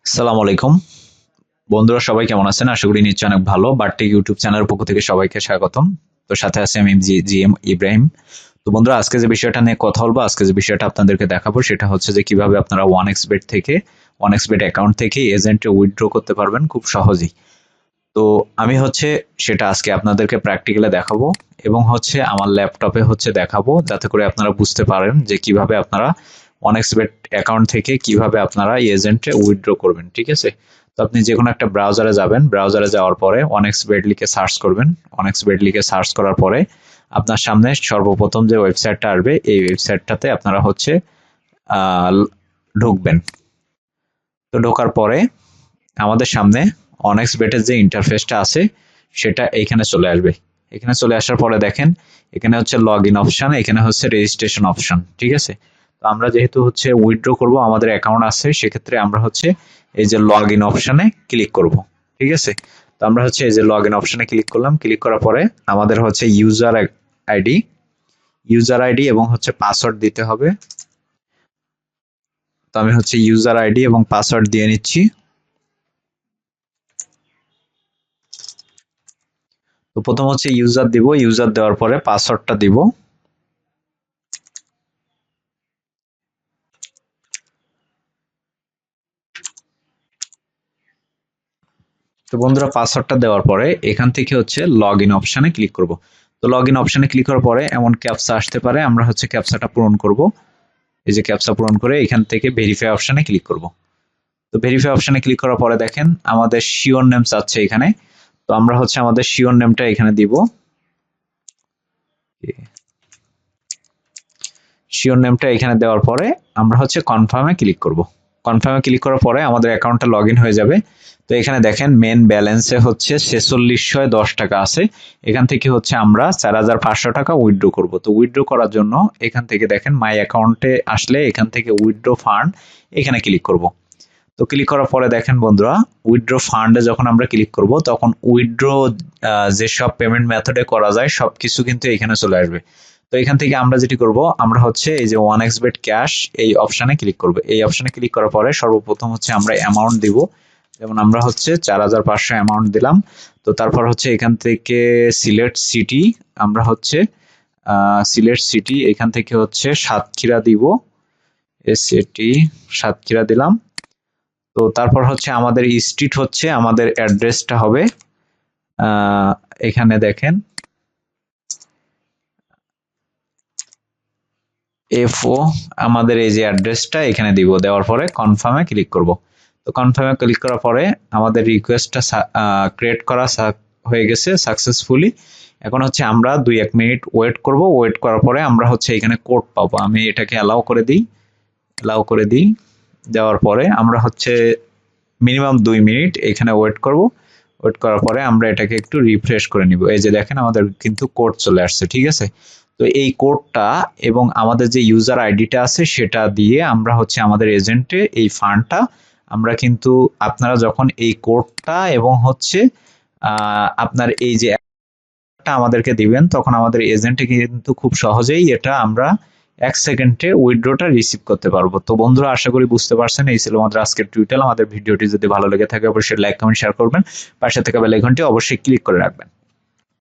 আসসালামু আলাইকুম বন্ধুরা, সবাই কেমন আছেন? আশা করি নিশ্চয়ই অনেক ভালো। বারটেক ইউটিউব চ্যানেলের পক্ষ থেকে সবাইকে স্বাগতম। তো সাথে আছে আমি জি এম ইব্রাহিম। তো বন্ধুরা, আজকে যে বিষয়টা নিয়ে কথা বলবো, আজকে যে বিষয়টা আপনাদেরকে দেখাবো সেটা হচ্ছে যে কিভাবে আপনারা ওয়ান এক্সবেট অ্যাকাউন্ট থেকে এজেন্টে উইথড্র করতে পারবেন খুব সহজেই। তো আমি সেটা আজকে আপনাদেরকে প্র্যাকটিক্যালে দেখাবো এবং আমার ল্যাপটপে দেখাবো, যাতে করে আপনারা বুঝতে পারেন যে কিভাবে আপনারা ওয়ান এক্সবেট অ্যাকাউন্ট থেকে কিভাবে আপনারা এজেন্টে উইথড্র করবেন। ঠিক আছে? তো আপনি যে কোনো একটা ব্রাউজারে যাবেন, ব্রাউজারে যাওয়ার পরে ওয়ান এক্সবেট লিখে সার্চ করবেন। ওয়ান এক্সবেট লিখে সার্চ করার পরে আপনার সামনে সর্বপ্রথম যে ওয়েবসাইটটা আসবে, এই ওয়েবসাইটটাতে আপনারা আহ, ঢুকবেন। তো ঢোকার পরে আমাদের সামনে অনেক্সবেটের যে ইন্টারফেসটা আছে সেটা এইখানে চলে আসবে। এখানে চলে আসার পরে দেখেন, এখানে লগ ইন অপশন, এখানে রেজিস্ট্রেশন অপশন। ঠিক আছে? তো আমরা যেহেতু উইথড্র করব, আমাদের অ্যাকাউন্ট আছে, সেক্ষেত্রে আমরা এই যে লগ ইন অপশনে ক্লিক করব। ঠিক আছে? তো আমরা এই যে লগ ইন অপশনে ক্লিক করলাম। ক্লিক করার পরে আমাদের আইডি ইউজার আইডি এবং পাসওয়ার্ড দিতে হবে। তো আমি ইউজার আইডি এবং পাসওয়ার্ড দিয়ে নিচ্ছি। তো প্রথম ইউজার দিব, ইউজার দেওয়ার পরে পাসওয়ার্ডটা দিব। তো বন্ধুরা, পাসওয়ার্ডটা দেওয়ার পরে এখান থেকে লগ ইন অপশনে ক্লিক করব। তো লগ ইন অপশনে ক্লিক করার পরে এমন ক্যাপচা আসতে পারে, আমরা ক্যাপচাটা পূরণ করব। এই যে ক্যাপচা পূরণ করে এখান থেকে ভেরিফাই অপশনে ক্লিক করব। তো ভেরিফাই অপশনে ক্লিক করার পরে দেখেন আমাদের শিওর নেম চাচ্ছে এখানে। তো আমরা আমাদের শিওর নেমটা এখানে দিব। শিওর নেমটা এখানে দেওয়ার পরে আমরা কনফার্মে ক্লিক করব। কনফার্মে ক্লিক করার পরে আমাদের অ্যাকাউন্টটা লগ ইন হয়ে যাবে। তো এখানে দেখেন মেন ব্যালেন্সে 4610 টাকা আছে। এখান থেকে আমরা 4500 টাকা উইথড্র করব। তো উইথড্র করার জন্য এখান থেকে দেখেন মাই অ্যাকাউন্টে আসলে এখান থেকে উইথড্র ফান্ড এখানে ক্লিক করব। তো ক্লিক করার পরে দেখেন বন্ধুরা, উইথড্র ফান্ডে যখন আমরা ক্লিক করব তখন উইথড্র যেসব পেমেন্ট মেথডে করা যায় সবকিছু কিন্তু এখানে চলে আসবে। তো এখান থেকে আমরা যেটি করব, আমরা এই যে ওয়ান এক্সবেট ক্যাশ এই অপশনে ক্লিক করব। এই অপশনে ক্লিক করার পরে সর্বপ্রথম আমরা অ্যামাউন্ট দিব। যেমন আমরা 4500 অ্যামাউন্ট দিলাম। তো তারপর এখান থেকে সিলেক্ট সিটি, আমরা সিলেক্ট সিটি এখান থেকে সাতক্ষীরা দিব। এসএটি সাতক্ষীরা দিলাম। তো তারপর আমাদের স্ট্রিট আমাদের অ্যাড্রেসটা হবে এখানে দেখেন এফও, আমাদের এই যে অ্যাড্রেসটা এখানে দিব। দেওয়ার পরে কনফার্মে ক্লিক করব। তো কনফার্মে ক্লিক করার পরে আমাদের রিকোয়েস্টটা ক্রিয়েট করা হয়ে গেছে সাকসেসফুলি। এখন আমরা 2-1 মিনিট ওয়েট করব। ওয়েট করার পরে আমরা এখানে কোড পাবো। আমি এটাকে অ্যালাউ করে দিই। দেওয়ার পরে আমরা মিনিমাম 2 মিনিট এখানে ওয়েট করব। ওয়েট করার পরে আমরা এটাকে একটু রিফ্রেশ করে নিব। এই যে দেখেন আমাদের কিন্তু কোড চলে আসছে। ঠিক আছে? তো এই কোডটা এবং আমাদের যে ইউজার আইডিটা আছে সেটা দিয়ে আমরা আমাদের এজেন্টে এই ফান্ডটা আমরা কিন্তু, আপনারা যখন এই কোডটা এবং আপনার এই যে আমাদেরকে দিবেন, তখন আমাদের এজেন্টে কিন্তু খুব সহজেই এটা আমরা 1 সেকেন্ডে উইথড্রটা রিসিভ করতে পারবো। তো বন্ধুরা, আশা করি বুঝতে পারছেন। এই ছিল আমাদের আজকের টিউটোরিয়াল। আমাদের ভিডিওটি যদি ভালো লেগে থাকে অবশ্যই লাইক, কমেন্ট, শেয়ার করবেন। পাশে থাকা বেল আইকনটি অবশ্যই ক্লিক করে রাখবেন।